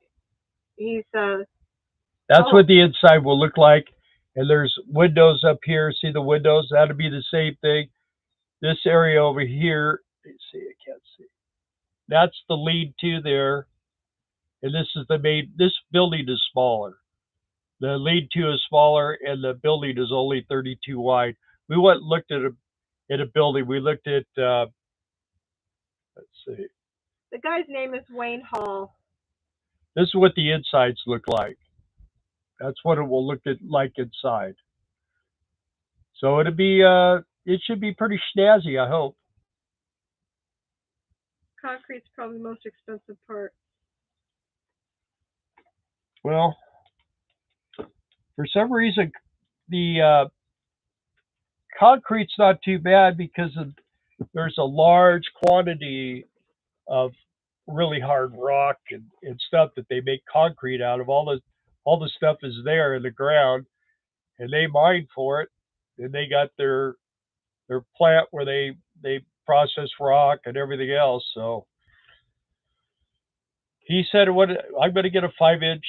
he's That's what the inside will look like. And there's windows up here. See the windows? That'll be the same thing. This area over here, let's see, I can't see. That's the lead-to there. And this is the main. This building is smaller. The lead-to is smaller, and the building is only 32 wide. We went and looked at a building. We looked at, let's see. The guy's name is Wayne Hall. This is what the insides look like. That's what it will look like inside. So it should be pretty snazzy, I hope. Concrete's probably the most expensive part. Well, for some reason, the concrete's not too bad because there's a large quantity of really hard rock and stuff that they make concrete out of. All the stuff is there in the ground, and they mine for it. And they got their plant where they process rock and everything else. So he said, I'm going to get a 5-inch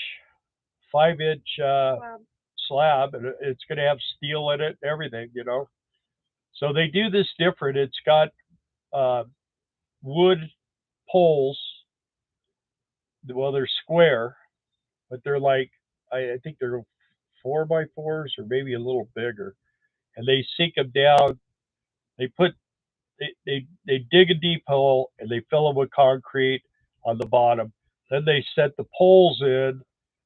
slab, and it's going to have steel in it and everything, So they do this different. It's got wood poles. Well, they're square, but they're like, I think they're 4x4s or maybe a little bigger. And they sink them down. They dig a deep hole and they fill them with concrete on the bottom. Then they set the poles in.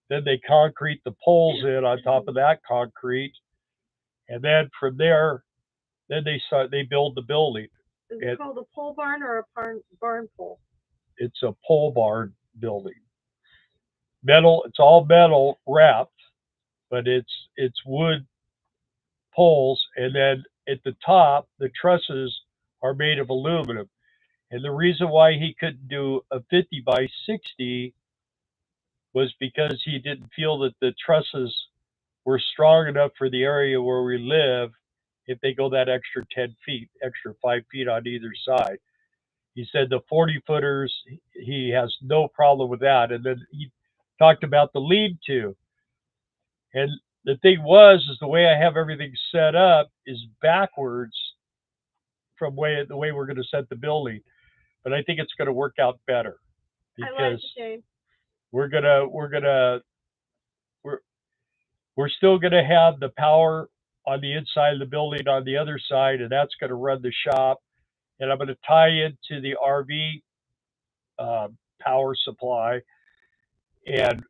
Then they concrete the poles in on top of that concrete. And then from there, then they build the building. Is it called a pole barn or a barn pole? It's a pole barn building. Metal, it's all metal wrapped, but it's wood poles, and then at the top, the trusses are made of aluminum. And the reason why he couldn't do a 50 by 60 was because he didn't feel that the trusses were strong enough for the area where we live if they go that extra 10 feet, extra 5 feet on either side. He said the 40-footers, he has no problem with that. And then he talked about the lead-to. And the thing is the way I have everything set up is backwards from the way we're going to set the building. But I think it's going to work out better because we're still going to have the power on the inside of the building on the other side, and that's going to run the shop. And I'm going to tie into the RV power supply and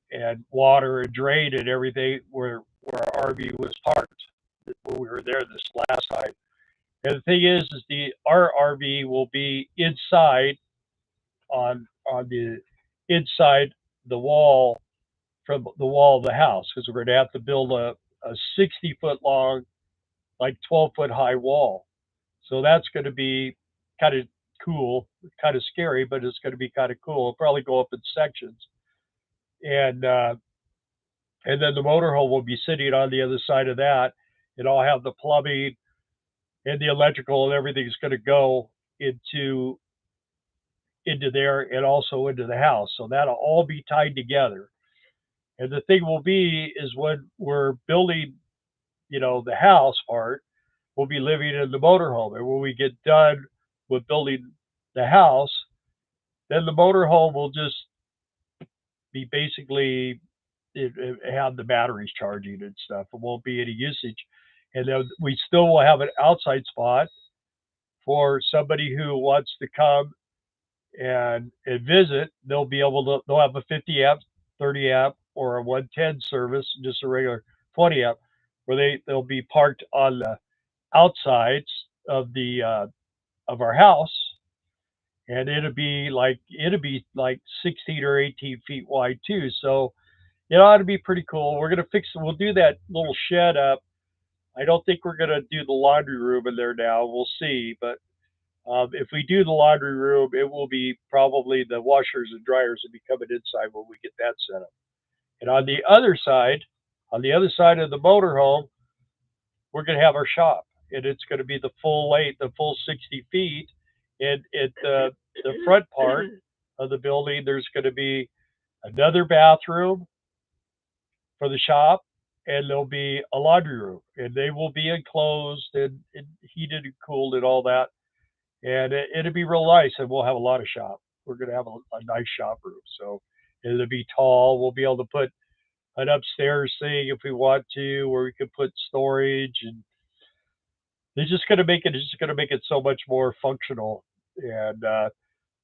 water and drain and everything where where our RV was parked when we were there this last time. And the thing is our RV will be inside on the inside the wall from the wall of the house because we're going to have to build a 60-foot long, like 12-foot high wall. So that's going to be kind of cool, kind of scary, but it's going to be kind of cool. It'll probably go up in sections, and then the motorhome will be sitting on the other side of that, and I'll have the plumbing and the electrical and everything's going to go into there and also into the house. So that'll all be tied together. And the thing will be is when we're building, the house part, we'll be living in the motorhome. And when we get done with building the house, then the motorhome will just be basically have the batteries charging and stuff. It won't be any usage. And then we still will have an outside spot for somebody who wants to come and visit. They'll have a 50 amp, 30 amp, or a 110 service, just a regular 20 amp, where they'll be parked on the outsides of of our house, and it'll be like 16 or 18 feet wide too. So it'll be pretty cool. We'll do that little shed up. I don't think we're gonna do the laundry room in there now. We'll see, but if we do the laundry room, it will be probably the washers and dryers will be coming inside when we get that set up. And on the other side of the motorhome, we're going to have our shop, and it's going to be the full length, the full 60 feet. And at the front part of the building, there's going to be another bathroom for the shop, and there'll be a laundry room, and they will be enclosed and heated and cooled and all that. And it'll be real nice, and we'll have a lot of shop. We're going to have a nice shop room, so it'll be tall. We'll be able to put an upstairs thing if we want to, where we can put storage, and they're just going to make it so much more functional. And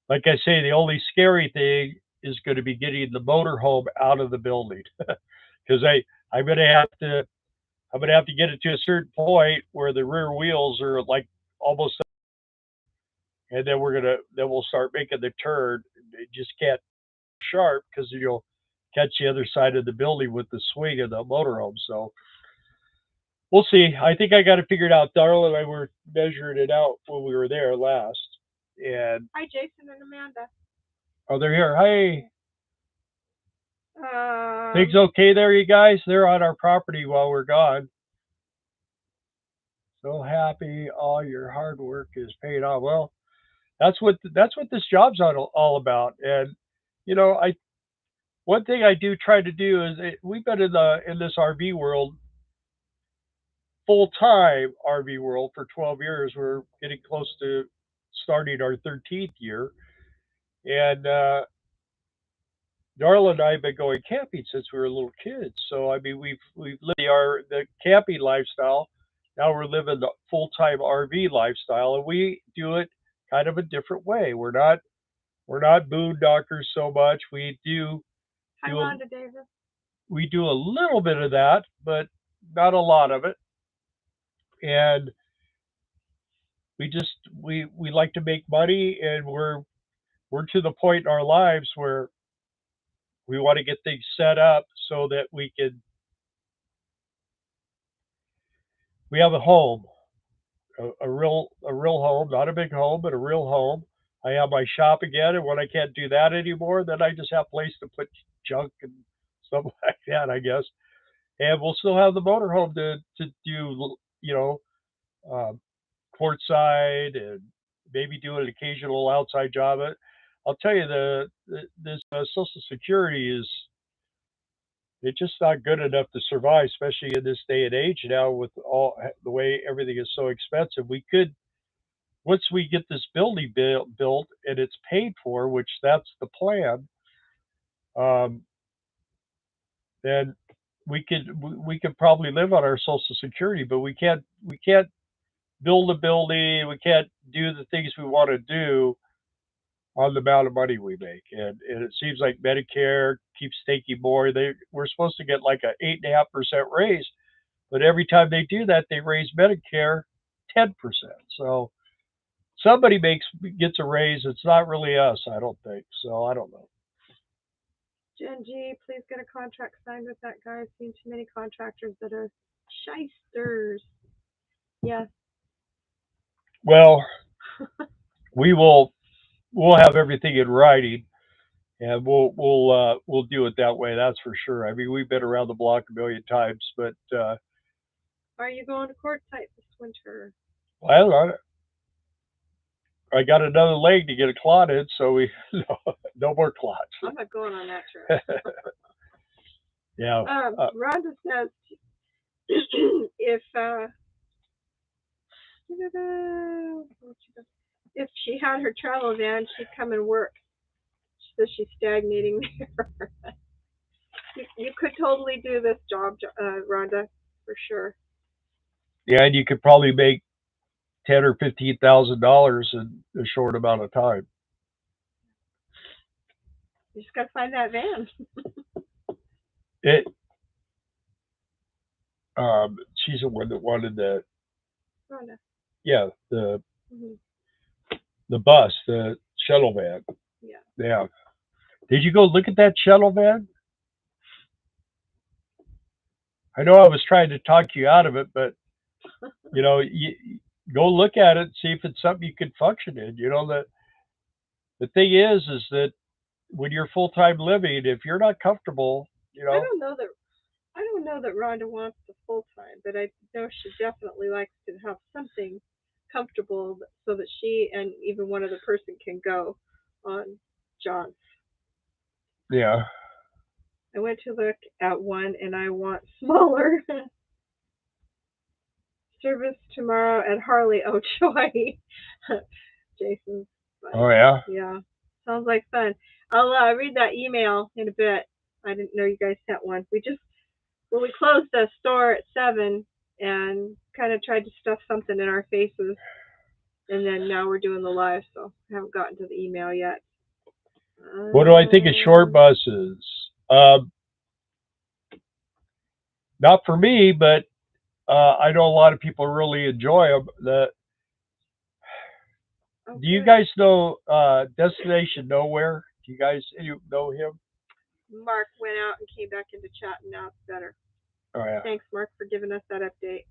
like I say, the only scary thing is going to be getting the motorhome out of the building because I'm going to have to get it to a certain point where the rear wheels are like almost, and then we'll start making the turn. It just can't sharp because you'll catch the other side of the building with the swing of the motorhome. So we'll see. I think I got it figured out. Darla and I were measuring it out when we were there last. And hi, Jason and Amanda. Oh, they're here. Hey. Things okay there, you guys? They're on our property while we're gone. So happy all your hard work is paid off. Well, that's what this job's all about. And one thing I do try to do is we've been in this RV world, full-time RV world, for 12 years. We're getting close to starting our 13th year, and Darla and I have been going camping since we were little kids. So I mean, we've lived the camping lifestyle. Now we're living the full-time RV lifestyle, and we do it kind of a different way. We're not boondockers so much. We do. Hi, Rhonda Davis. We do a little bit of that, but not a lot of it. And we like to make money, and we're to the point in our lives where we want to get things set up so that we have a home, a real home, not a big home, but a real home. I have my shop again, and when I can't do that anymore, then I just have a place to put junk and stuff like that, I guess. And we'll still have the motorhome to do, courtside, and maybe do an occasional outside job. I'll tell you, this Social Security it's just not good enough to survive, especially in this day and age now with all the way everything is so expensive. We could, once we get this building built and it's paid for, which that's the plan, then we could probably live on our Social Security, but we can't build a building. We can't do the things we want to do on the amount of money we make, and it seems like Medicare keeps taking more. We're supposed to get like a 8.5% raise, but every time they do that, they raise Medicare 10%. So somebody gets a raise. It's not really us, I don't think. So I don't know. Jen G, please get a contract signed with that guy. I've seen too many contractors that are shysters. Yes. Well, we'll have everything in writing, and we'll do it that way. That's for sure. I mean, we've been around the block a million times, but are you going to court site this winter? well, I got another leg to get a clot in, so no more clots. I'm not going on that trip. Yeah. Rhonda says if she had her travel van, she'd come and work. She says she's stagnating there. You could totally do this job, Rhonda, for sure. Yeah, and you could probably make $10,000 or $15,000 in a short amount of time. You just got to find that van. She's the one that wanted the. Rhonda. Yeah, the bus, the shuttle van. Yeah. Yeah. Did you go look at that shuttle van? I know I was trying to talk you out of it, but you go look at it, see if it's something you can function in. The thing is that when you're full-time living, if you're not comfortable, I don't know that Rhonda wants the full-time, but I know she definitely likes to have something comfortable so that she and even one other person can go on jaunts. Yeah. I went to look at one and I want smaller. Service tomorrow at Harley. Oh, joy. Jason. Oh, yeah? Yeah. Sounds like fun. I'll read that email in a bit. I didn't know you guys sent one. We closed the store at 7 and kind of tried to stuff something in our faces. And then now we're doing the live, so I haven't gotten to the email yet. What do I think of short buses? Not for me, but I know a lot of people really enjoy them. Do you guys know Destination Nowhere? Do you guys know him? Mark went out and came back into chat, and now it's better. Oh, yeah. Thanks, Mark, for giving us that update.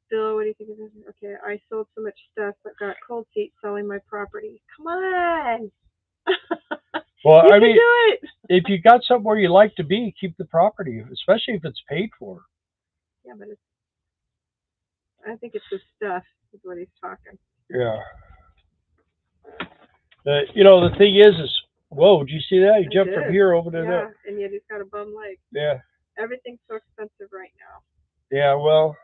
Bill, what do you think of this? Okay, I sold so much stuff, but got cold feet selling my property. Come on. Well, you can do it. If you got somewhere you like to be, keep the property, especially if it's paid for. Yeah, but I think it's the stuff is what he's talking. Yeah. The thing is, whoa, did you see that? He jumped from here over to there. Yeah, and yet he's got a bum leg. Yeah. Everything's so expensive right now. Yeah, well,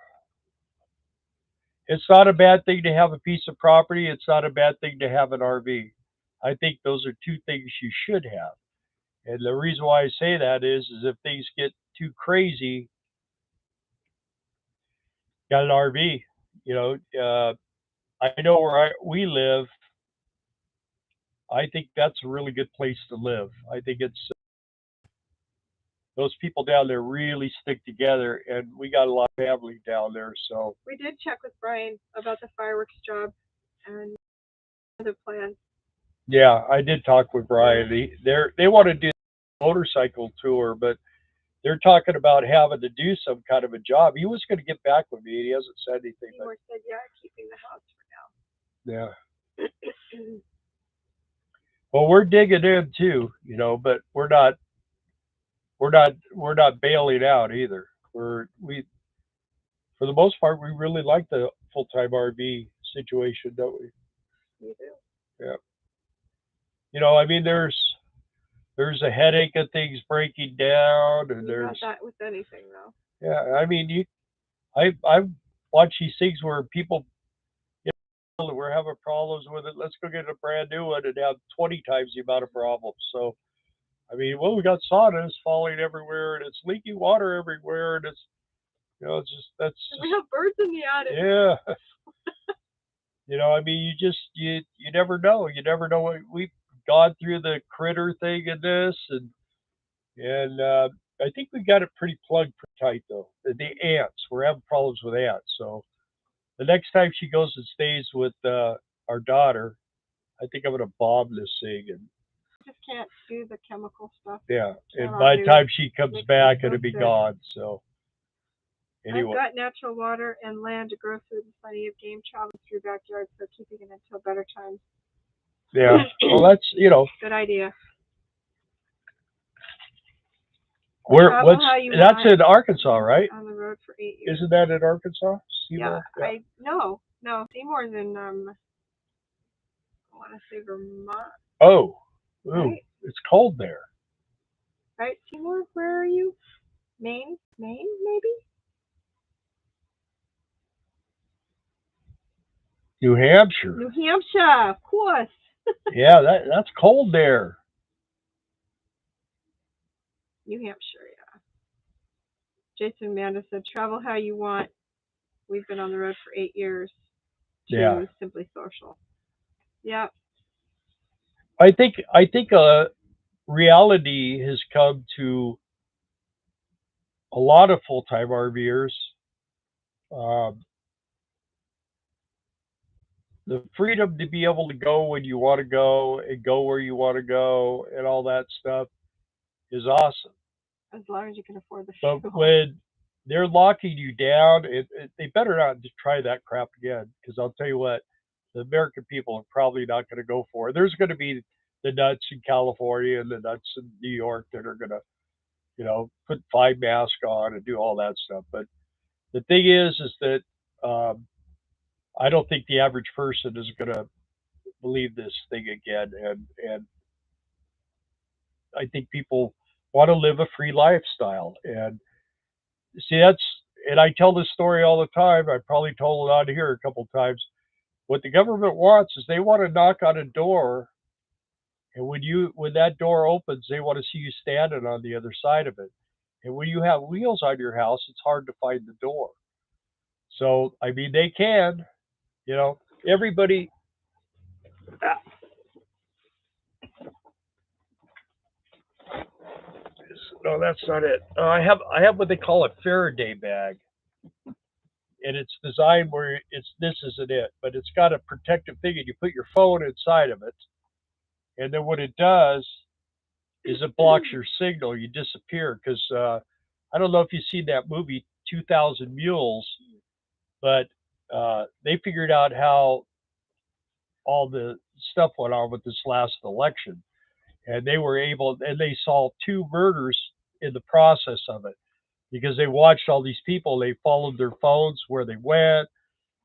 it's not a bad thing to have a piece of property. It's not a bad thing to have an RV. I think those are two things you should have. And the reason why I say that is if things get too crazy, got an RV. I know where we live. I think that's a really good place to live. I think those people down there really stick together, and we got a lot of family down there. So we did check with Brian about the fireworks job and other plans. Yeah, I did talk with Brian. They want to do a motorcycle tour, but they're talking about having to do some kind of a job. He was going to get back with me. He hasn't said anything. Seymour said, "Yeah, keeping the house for now." Yeah. Well, we're digging in too, but we're not bailing out either. For the most part, we really like the full-time RV situation, don't we? You do. Yeah. I mean, there's a headache of things breaking down, and there's not that with anything though. Yeah, I mean, I've watched these things where people, we're having problems with it. Let's go get a brand new one and have 20 times the amount of problems. So, I mean, we got sawdust falling everywhere, and it's leaking water everywhere, and it's, it's just we have birds in the attic. Yeah. I mean, you never know. You never know what we've gone through the critter thing in this, and I think we got it pretty plugged pretty tight though. The ants, we're having problems with ants. So the next time she goes and stays with our daughter, I think I'm gonna bomb this thing, and Just can't do the chemical stuff. yeah, and Cannot by the do time she comes makes back, me so it'll be sick. gone. So I've anyway, got natural water and land to grow food and plenty of game traveling through backyards, so keeping it until better times. yeah. Well, that's Good idea. where Travel what's how you that's want in Arkansas, right? on the road for 8 years. Isn't that in Arkansas? Yeah, Seymour? no, Seymour's in I want to say Vermont, Oh, ooh, right? it's cold there. Right, Seymour, where are you? Maine, maybe? New Hampshire. New Hampshire, of course. Yeah, that's cold there. New Hampshire, yeah. Jason Amanda said, travel how you want. We've been on the road for 8 years. Yeah. Simply social. Yeah. I think reality has come to a lot of full time RVers. Um, the freedom to be able to go when you want to go and go where you want to go and all that stuff is awesome. As long as you can afford the But fuel. when they're locking you down, they better not just try that crap again. Because I'll tell you what, the American people are probably not going to go for it. There's going to be the nuts in California and the nuts in New York that are going to, put 5 masks on and do all that stuff. But the thing is that um, I don't think the average person is going to believe this thing again. And I think people want to live a free lifestyle. And see, and I tell this story all the time. I probably told it on here a couple of times. What the government wants is they want to knock on a door, and when that door opens, they want to see you standing on the other side of it. And when you have wheels on your house, it's hard to find the door. So I mean, they can, everybody. No, that's not it. I have what they call a Faraday bag, and it's designed where this isn't it, but it's got a protective thing, and you put your phone inside of it, and then what it does is it blocks your signal. You disappear because I don't know if you've seen that movie 2000 Mules, but they figured out how all the stuff went on with this last election, and they solved 2 murders in the process of it because they watched all these people. They followed their phones where they went,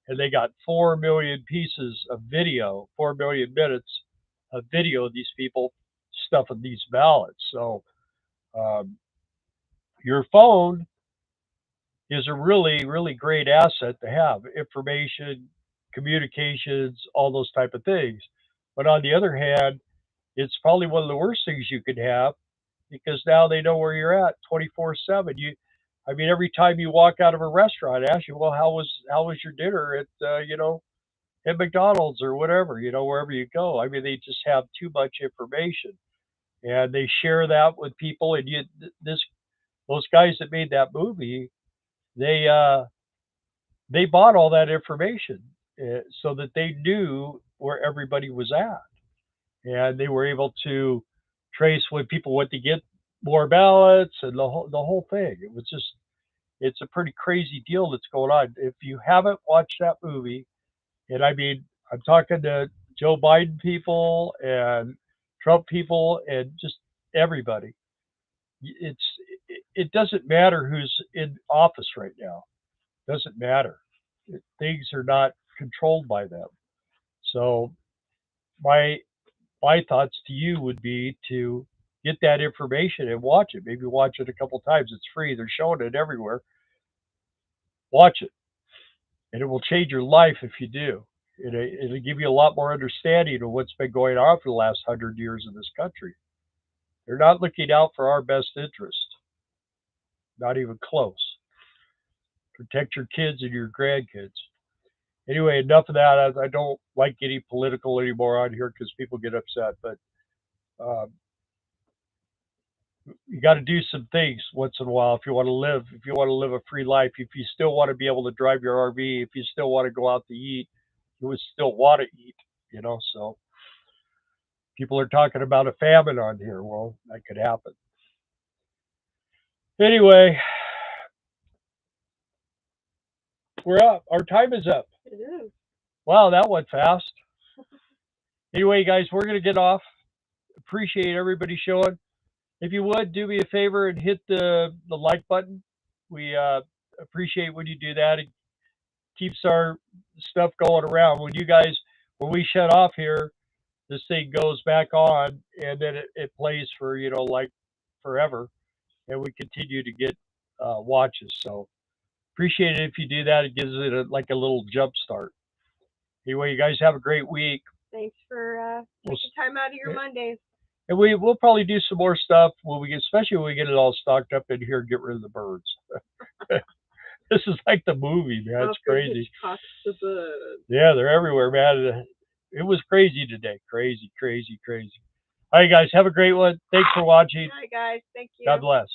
and they got 4 million pieces of video, 4 million minutes of video of these people stuffing these ballots. So um, your phone is a really, really great asset to have information, communications, all those type of things. But on the other hand, it's probably one of the worst things you could have because now they know where you're at 24/7. I mean, every time you walk out of a restaurant, ask you, well, how was your dinner at McDonald's or whatever, wherever you go. I mean, they just have too much information, and they share that with people. And those guys that made that movie, they uh, they bought all that information so that they knew where everybody was at, and they were able to trace when people went to get more ballots and the whole thing. It's a pretty crazy deal that's going on. If you haven't watched that movie, and I mean, I'm talking to Joe Biden people and Trump people and just everybody. It's it doesn't matter who's in office right now. It doesn't matter. Things are not controlled by them. So my my thoughts to you would be to get that information and watch it. Maybe watch it a couple times. It's free. They're showing it everywhere. Watch it, and it will change your life if you do. It'll give you a lot more understanding of what's been going on for the last 100 years in this country. They're not looking out for our best interest, not even close. Protect your kids and your grandkids. Anyway, enough of that. I don't like getting political anymore on here because people get upset. But um, you got to do some things once in a while if you want to live. If you want to live a free life, if you still want to be able to drive your RV, if you still want to go out to eat, you would still want to eat. So people are talking about a famine on here. Well, that could happen. Anyway, we're up. Our time is up. It is. Wow, that went fast. Anyway, guys, we're gonna get off. Appreciate everybody showing. If you would do me a favor and hit the like button, we appreciate when you do that. It keeps our stuff going around. When we shut off here, this thing goes back on, and then it plays for like forever, and we continue to get watches. So appreciate it if you do that. It gives it like a little jump start. Anyway, you guys have a great week. Thanks for taking time out of your Mondays. And we'll probably do some more stuff especially when we get it all stocked up in here and get rid of the birds. This is like the movie, man. It's crazy. The birds. Yeah, they're everywhere, man. It was crazy today. Crazy, crazy, crazy. All right, guys, have a great one. Thanks for watching. All right, guys. Thank you. God bless.